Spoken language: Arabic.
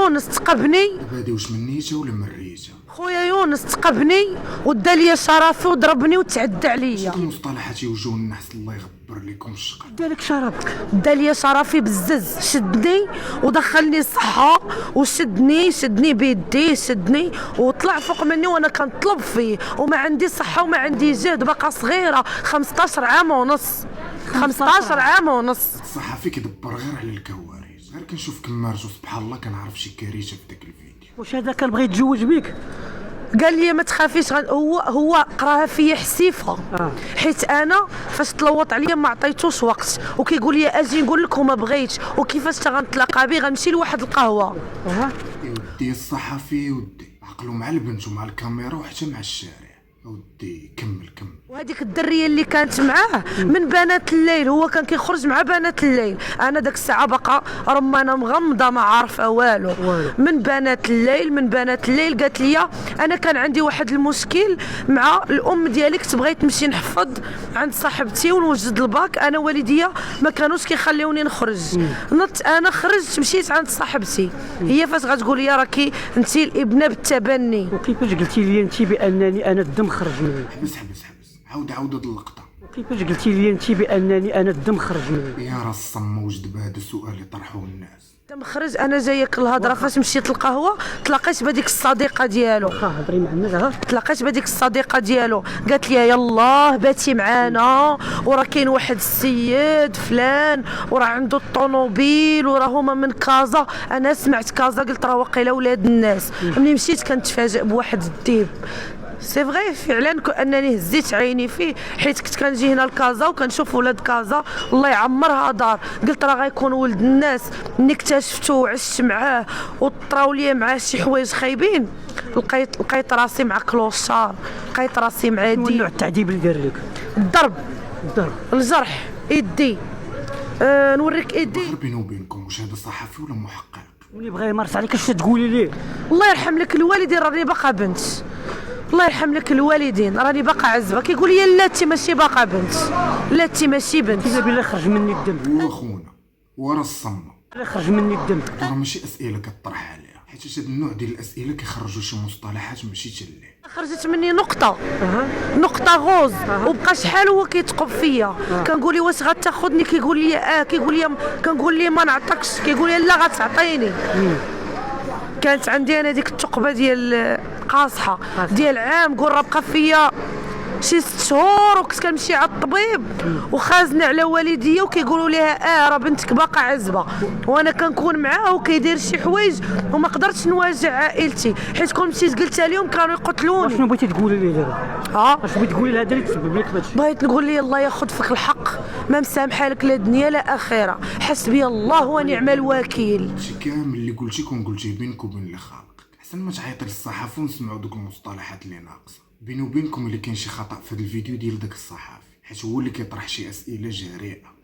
يونس تقبني. دابا هادي واش من نيته ولا من ريته؟ خويا يونس تقبني ودا ليا شرفي وضربني وتعدى عليا. هاد المصطلحات يوجهوا النحس، الله يغبر لكم الشقه. دالك شرفك. دا ليا شرفي بزز، شدني ودخلني الصحة شدني بيدي، شدني وطلع فوق مني وانا كنطلب فيه وما عندي صحة وما عندي جهد، باقا صغيرة 15 عام ونص. 15 عام ونص. الصحفي كيدبر غير على الكوارث، غير كنشوف كمارج وسبحان الله كنعرف شي كارثه في داك الفيديو. واش هذا كان بغى يتزوج بك؟ قال لي ما تخافيش، هو قراها فيا حسيفه. حيت انا فاش تلوط عليا ما عطيتوش وقت وكيقول لي اجي نقول لك وما بغيتش، وكيفاش غنتلاقى به غنمشي لواحد القهوه. ودي الصحفي ودي عقلو مع البنت ومع الكاميرا وحتى مع الشارع. ودي كمل. وهذيك الدريه اللي كانت معاه من بنات الليل، هو كان كيخرج مع بنات الليل، انا داك الساعه باقا رمانه مغمضه ما عارفه والو. من بنات الليل قالت لي انا كان عندي واحد المشكل مع الام ديالي، كنت بغيت نمشي نحفظ عند صاحبتي ونوجد الباك، انا والديا ما كانوش كيخليوني نخرج. نط انا خرجت مشيت عند صاحبتي، هي فاش غتقول لي راكي انت الابنه بالتبني. وكيفاش قلتي لي انت بانني انا الدم خرج مني؟ حبس عاود هاد اللقطه. وكيفاش قلتي لي انت بانني انا الدم خرج مني؟ يا راس الصم وجد بهذا السؤال اللي طرحوه الناس. مخرج انا جايك الهضره. فاش مشيت للقهوه تلاقيت بهذيك الصديقه ديالو. هضري مع الناس. تلاقيت بهذيك الصديقه ديالو قالت لي يلاه باتي معانا وراه كاين واحد السيد فلان وراه عنده الطوموبيل وراه هما من كازا. انا سمعت كازا قلت راه واقيلا ولاد الناس. ملي مشيت كنتفاجئ بواحد الديب. سي فغي فعلا انني هزيت عيني فيه، حيت كنت كنجي هنا لكازا وكنشوف ولاد كازا الله يعمرها دار. قلت راه غيكون ولد الناس. ملي اكتشفته وعشت معاه وطراو لي معاه شي حوايج خايبين، لقيت راسي مع كلوشار، لقيت راسي مع شنو نوع التعذيب اللي دار لك؟ الضرب، الجرح، يدي. نوريك يدي. غير بيني وبينكم، واش هذا صحفي ولا محقق؟ واللي بغى يمارس عليك اش تقولي ليه؟ الله يرحم لك الوالدين، راني باقا بنت. الله يرحم لك الوالدين، راني باقا عزبه. كيقول لي لا انت ماشي باقا بنت، لا انت ماشي بنت. اذا بالله خرج مني الدم. هو خونا ورا الصمه. لا خرج مني الدم. راه ماشي اسئله كطرح عليها، حيت هاد النوع ديال الاسئله كيخرجوا شي مصطلحات ماشي تلي. خرجت مني نقطه غوز وبقى شحال هو كيتقب فيا. كنقول لي واش غتاخذني، كيقول لي كيقول لي كنقول لي ما نعطيكش، كيقول لي لا غتعطيني. كانت عندي انا ديك الثقبه ديال قاصحه ديال عام، قول راه بقى فيا شي 6 شهور وكنت كنمشي على الطبيب وخازنه على والديا وكيقولوا ليها راه بنتك باقا عزبه، وانا كنكون معاه وكيدير شي حوايج وما قدرتش نواجه عائلتي، حيت كون مشيت قلتها لهم كانوا يقتلوني. شنو بغيتي تقولي ليه دابا؟ اش بغيتي تقولي لهذا اللي تسبب لك هادشي؟ بغيت نقول ليه الله ياخذ فيك الحق، ما مسامحه لك لا دنيا لا اخره، حسبي الله ونعم الوكيل. شي كامل اللي قلتي كون قلتيه بينك وبين اللي خالقك، احسن ما تعيطي للصحافه ونسمعوا دوك المصطلحات اللي ناقصه. بيني وبينكم اللي كاين شي خطا في هذا الفيديو ديال داك الصحافي، حيت هو اللي كيطرح شي اسئله جريئه.